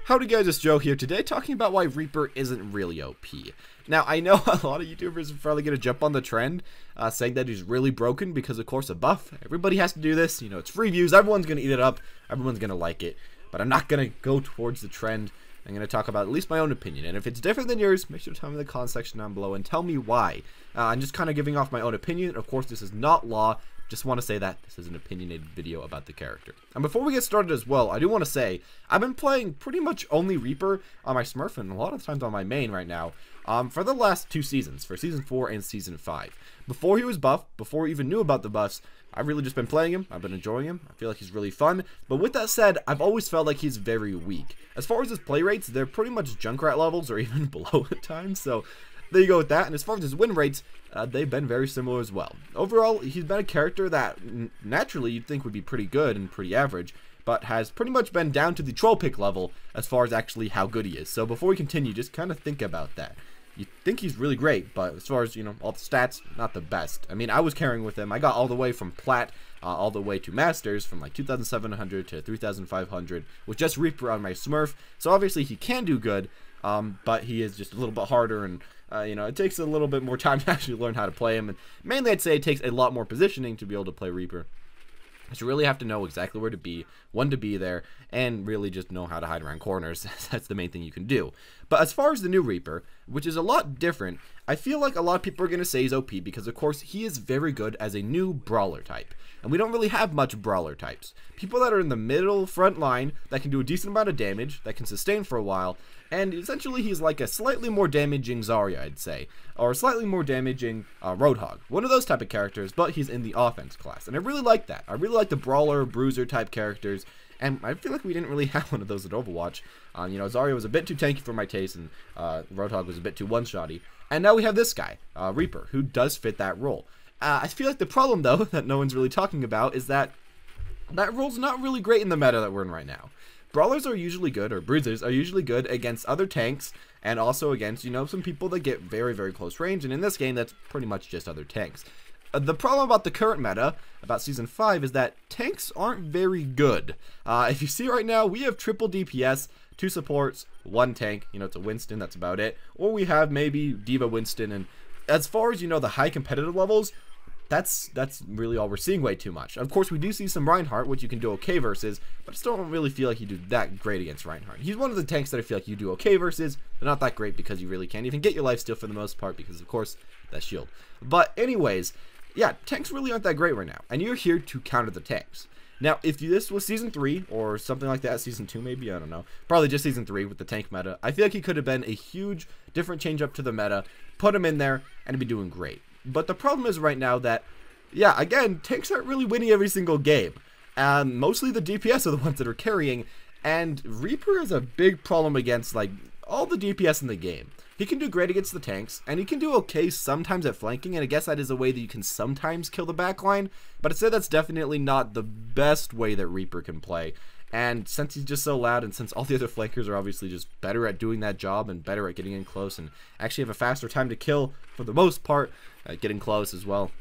Howdy guys, it's Joe here today talking about why Reaper isn't really OP. Now, I know a lot of YouTubers are probably going to jump on the trend saying that he's really broken because, of course, a buff. Everybody has to do this. You know, it's free views. Everyone's going to eat it up. Everyone's going to like it. But I'm not going to go towards the trend. I'm going to talk about at least my own opinion. And if it's different than yours, make sure to tell me in the comment section down below and tell me why. I'm just kind of giving off my own opinion. Of course, this is not law. Just want to say that this is an opinionated video about the character. And before we get started as well, I do want to say I've been playing pretty much only Reaper on my Smurf and a lot of times on my main right now for the last 2 seasons, for Season 4 and Season 5. Before he was buffed, before I even knew about the buffs, I've really just been playing him. I've been enjoying him. I feel like he's really fun. But with that said, I've always felt like he's very weak. As far as his play rates, they're pretty much Junkrat levels or even below at times. So there you go with that. And as far as his win rates, they've been very similar as well. Overall, he's been a character that naturally you'd think would be pretty good and pretty average, but has pretty much been down to the troll pick level as far as actually how good he is. So before we continue, just kind of think about that. You think he's really great, but as far as, you know, all the stats, not the best. I mean, I was carrying with him. I got all the way from plat all the way to masters, from like 2,700 to 3,500 with just Reaper on my Smurf. So obviously he can do good, but he is just a little bit harder, and you know, it takes a little bit more time to actually learn how to play him. And mainly I'd say it takes a lot more positioning to be able to play Reaper. You really have to know exactly where to be, when to be there, and really just know how to hide around corners. That's the main thing you can do. But as far as the new Reaper, which is a lot different, I feel like a lot of people are going to say he's OP because, of course, he is very good as a new brawler type. And we don't really have much brawler types. People that are in the middle front line that can do a decent amount of damage, that can sustain for a while, and essentially he's like a slightly more damaging Zarya, I'd say, or slightly more damaging Roadhog. One of those type of characters, but he's in the offense class, and I really like that. I really like the brawler, bruiser type characters, and I feel like we didn't really have one of those at Overwatch. You know, Zarya was a bit too tanky for my taste, and Roadhog was a bit too one-shotty. And now we have this guy, Reaper, who does fit that role. I feel like the problem, though, that no one's really talking about is that that role's not really great in the meta that we're in right now. Brawlers are usually good, or bruisers are usually good against other tanks, and also against, you know, some people that get very, very close range, and in this game, that's pretty much just other tanks. The problem about the current meta, about Season 5, is that tanks aren't very good. If you see right now, we have triple DPS, 2 supports, 1 tank, you know, it's a Winston, that's about it, or we have maybe D.Va Winston, and as far as, you know, the high competitive levels, that's really all we're seeing way too much. Of course, we do see some Reinhardt, which you can do okay versus, but I still don't really feel like you do that great against Reinhardt. He's one of the tanks that I feel like you do okay versus, but not that great because you really can't even get your lifesteal for the most part because, of course, that shield. But anyways, yeah, tanks really aren't that great right now, and you're here to counter the tanks. Now, if this was Season 3, or something like that, Season 2 maybe, I don't know, probably just Season 3 with the tank meta, I feel like he could have been a huge different change up to the meta, put him in there, and he'd be doing great. But the problem is right now that, yeah, again, tanks aren't really winning every single game. Mostly the DPS are the ones that are carrying, and Reaper is a big problem against, like, all the DPS in the game. He can do great against the tanks, and he can do okay sometimes at flanking, and I guess that is a way that you can sometimes kill the backline, but I'd say that's definitely not the best way that Reaper can play. And since he's just so loud, and since all the other flankers are obviously just better at doing that job and better at getting in close and actually have a faster time to kill for the most part, getting close as well,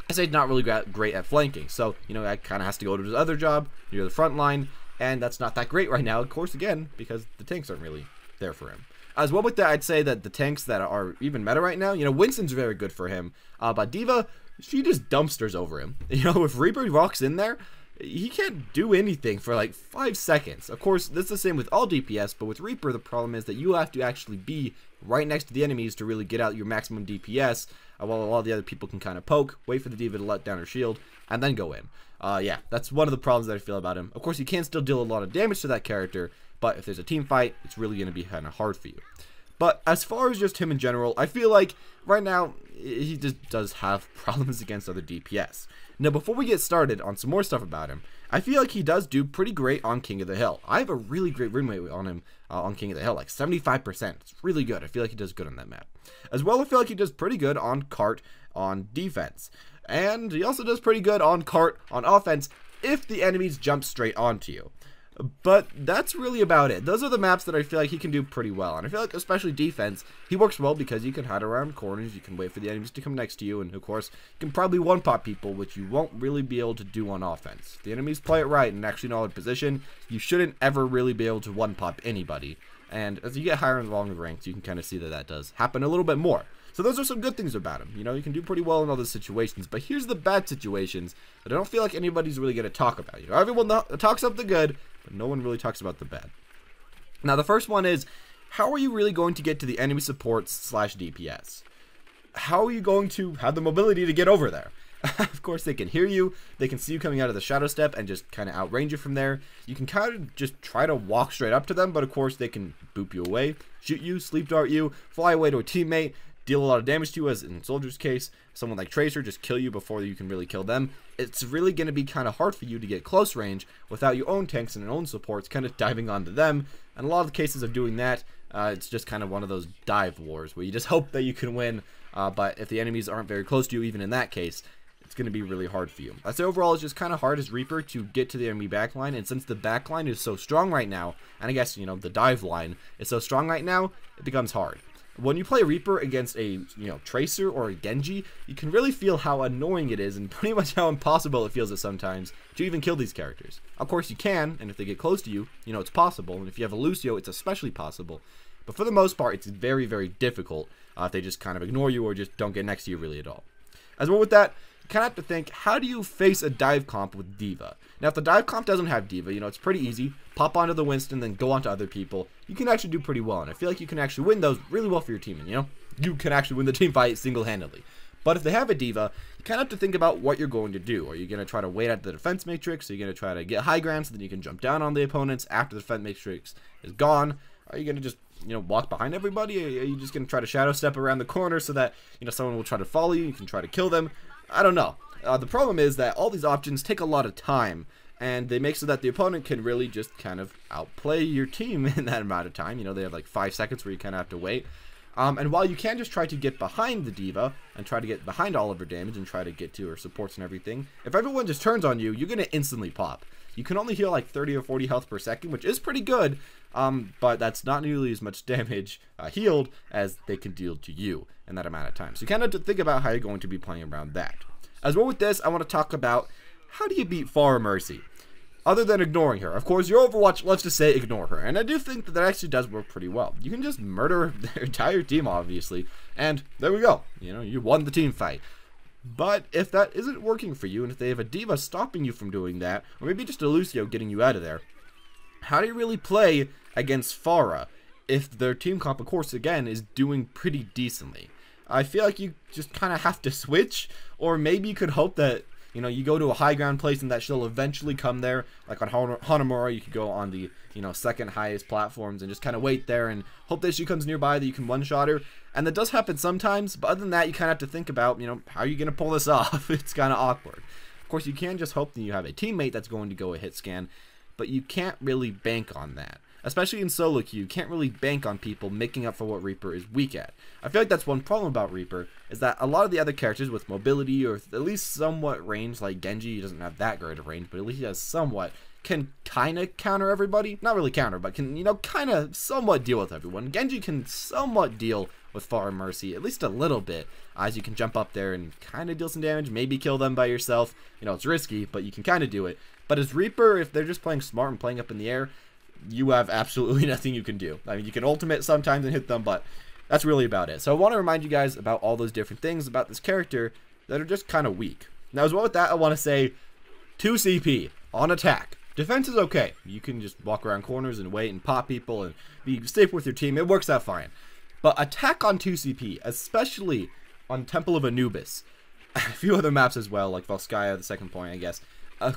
I say not really great at flanking. So, you know, that kind of has to go to his other job near the front line, and that's not that great right now, of course, again, because the tanks aren't really there for him. As well with that, I'd say that the tanks that are even meta right now, you know, Winston's very good for him, but D.Va, she just dumpsters over him. You know, if Reaper walks in there, he can't do anything for like 5 seconds. Of course, this is the same with all DPS, but with Reaper, the problem is that you have to actually be right next to the enemies to really get out your maximum DPS, while a lot of the other people can kind of poke, wait for the D.Va to let down her shield, and then go in. Yeah, that's one of the problems that I feel about him. Of course, you can still deal a lot of damage to that character, but if there's a team fight, it's really going to be kind of hard for you. But as far as just him in general, I feel like right now, he just does have problems against other DPS. Now, before we get started on some more stuff about him, I feel like he does do pretty great on King of the Hill. I have a really great win rate on him on King of the Hill, like 75%. It's really good. I feel like he does good on that map. As well, I feel like he does pretty good on cart on defense. And he also does pretty good on cart on offense if the enemies jump straight onto you. But that's really about it. Those are the maps that I feel like he can do pretty well. And I feel like especially defense, he works well because you can hide around corners, you can wait for the enemies to come next to you, and of course, you can probably one-pop people, which you won't really be able to do on offense. If the enemies play it right and actually know in position, you shouldn't ever really be able to one-pop anybody. And as you get higher in the longer ranks, you can kind of see that that does happen a little bit more. So those are some good things about him. You know, you can do pretty well in all those situations. But here's the bad situations that I don't feel like anybody's really going to talk about. You know, everyone talks about the good, but no one really talks about the bad. Now, the first one is, how are you really going to get to the enemy supports / DPS? How are you going to have the mobility to get over there? Of course, they can hear you, they can see you coming out of the shadow step and just kind of outrange you from there. You can kind of just try to walk straight up to them, but of course they can boop you away, shoot you, sleep dart you, fly away to a teammate, deal a lot of damage to you, as in Soldier's case. Someone like Tracer just kill you before you can really kill them. It's really going to be kind of hard for you to get close range without your own tanks and your own supports kind of diving onto them. And a lot of the cases of doing that, it's just kind of one of those dive wars where you just hope that you can win, but if the enemies aren't very close to you, even in that case, it's going to be really hard for you. I'd say overall it's just kind of hard as Reaper to get to the enemy backline, and since the backline is so strong right now, and I guess, you know, the dive line is so strong right now, it becomes hard. When you play Reaper against a, Tracer or a Genji, you can really feel how annoying it is and pretty much how impossible it feels at sometimes to even kill these characters. Of course you can, and if they get close to you, it's possible, and if you have a Lucio, it's especially possible. But for the most part, it's very, very difficult if they just kind of ignore you or just don't get next to you really at all. As well with that, you kind of have to think, how do you face a dive comp with D.Va? Now, if the dive comp doesn't have D.Va, it's pretty easy. Pop onto the Winston, then go onto other people. You can actually do pretty well, and I feel like you can actually win those really well for your team, and, you can actually win the team fight single-handedly. But if they have a D.Va, you kind of have to think about what you're going to do. Are you going to try to wait at the defense matrix? Are you going to try to get high ground so that you can jump down on the opponents after the defense matrix is gone? Are you going to just, walk behind everybody? Are you just going to try to shadow step around the corner so that, someone will try to follow you? You can try to kill them. I don't know. The problem is that all these options take a lot of time, and they make so that the opponent can really just kind of outplay your team in that amount of time. They have like 5 seconds where you kind of have to wait. And while you can just try to get behind the D.Va and try to get behind all of her damage and try to get to her supports and everything, if everyone just turns on you, you're going to instantly pop. You can only heal like 30 or 40 health per second, which is pretty good, but that's not nearly as much damage healed as they can deal to you in that amount of time. So you kind of have to think about how you're going to be playing around that. As well with this, I want to talk about how do you beat Pharah Mercy, other than ignoring her. Of course, your Overwatch, let's just say ignore her, and I do think that actually does work pretty well. You can just murder their entire team, obviously, and there we go. You won the team fight. But if that isn't working for you, and if they have a D.Va stopping you from doing that, or maybe just a Lucio getting you out of there, how do you really play against Pharah if their team comp, of course, again, is doing pretty decently? I feel like you just kind of have to switch, or maybe you could hope that, you go to a high ground place and that she'll eventually come there. Like on Hanamura, you could go on the, second highest platforms and just kind of wait there and hope that she comes nearby that you can one-shot her. And that does happen sometimes, but other than that, you kind of have to think about, how are you going to pull this off? It's kind of awkward. Of course, you can just hope that you have a teammate that's going to go a hit scan, but you can't really bank on that. Especially in solo queue, you can't really bank on people making up for what Reaper is weak at. I feel like that's one problem about Reaper, is that a lot of the other characters with mobility or at least somewhat range, like Genji, he doesn't have that great of range, but at least he has somewhat, can kind of counter everybody. Not really counter, but can, kind of somewhat deal with everyone. Genji can somewhat deal with Pharah Mercy, at least a little bit, as you can jump up there and kind of deal some damage, maybe kill them by yourself. It's risky, but you can kind of do it. But as Reaper, if they're just playing smart and playing up in the air, you have absolutely nothing you can do. I mean, you can ultimate sometimes and hit them, but that's really about it. So I want to remind you guys about all those different things about this character that are just kind of weak. Now, as well with that, I want to say 2 CP on attack. Defense is okay. You can just walk around corners and wait and pop people and be safe with your team. It works out fine. But attack on 2 CP, especially on Temple of Anubis, a few other maps as well, like Volskaya, the second point, I guess.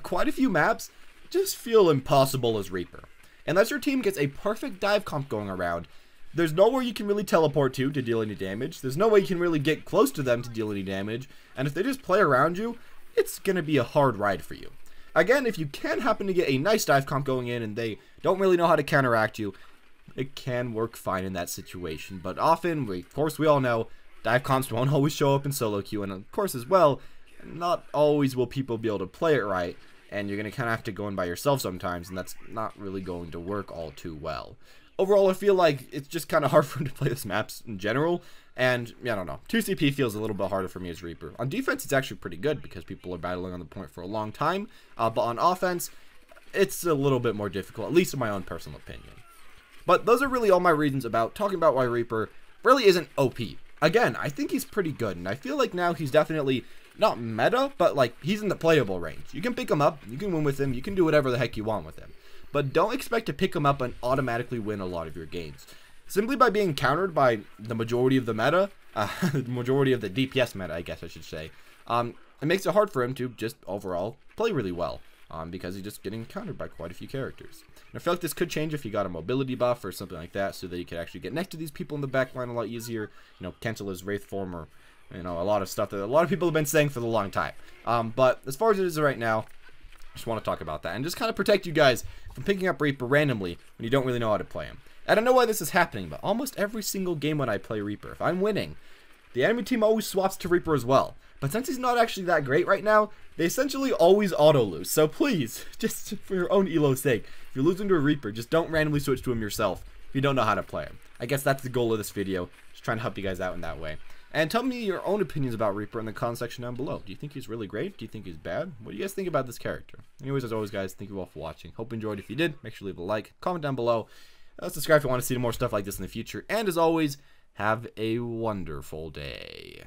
Quite a few maps just feel impossible as Reaper. Unless your team gets a perfect dive comp going around, there's nowhere you can really teleport to deal any damage. There's no way you can really get close to them to deal any damage. And if they just play around you, it's going to be a hard ride for you. Again, if you can happen to get a nice dive comp going in and they don't really know how to counteract you, it can work fine in that situation. But often, of course, we all know, dive comps won't always show up in solo queue. And of course, as well, not always will people be able to play it right. and you're going to kind of have to go in by yourself sometimes, and that's not really going to work all too well. Overall, I feel like it's just kind of hard for him to play this maps in general, and yeah, I don't know. 2CP feels a little bit harder for me as Reaper. On defense, it's actually pretty good because people are battling on the point for a long time, but on offense, it's a little bit more difficult, at least in my own personal opinion. But those are really all my reasons about talking about why Reaper really isn't OP. Again, I think he's pretty good, and I feel like now he's definitely not meta, but like he's in the playable range. You can pick him up, you can win with him, you can do whatever the heck you want with him. But don't expect to pick him up and automatically win a lot of your games. Simply by being countered by the majority of the meta, the majority of the DPS meta, I guess I should say, it makes it hard for him to just overall play really well. Because he's just getting countered by quite a few characters. And I feel like this could change if you got a mobility buff or something like that, so that you could actually get next to these people in the backline a lot easier. You know, cancel his Wraith form, or you know, a lot of stuff that a lot of people have been saying for a long time. But as far as it is right now, I just want to talk about that and just kind of protect you guys from picking up Reaper randomly when you don't really know how to play him. I don't know why this is happening, but almost every single game when I play Reaper, if I'm winning, the enemy team always swaps to Reaper as well. But since he's not actually that great right now, they essentially always auto-lose. So please, just for your own elo's sake, if you're losing to a Reaper, just don't randomly switch to him yourself if you don't know how to play him. I guess that's the goal of this video, just trying to help you guys out in that way. And tell me your own opinions about Reaper in the comment section down below. Do you think he's really great? Do you think he's bad? What do you guys think about this character? Anyways, as always, guys, thank you all for watching. Hope you enjoyed. If you did, make sure to leave a like, comment down below, subscribe if you want to see more stuff like this in the future. And as always, have a wonderful day.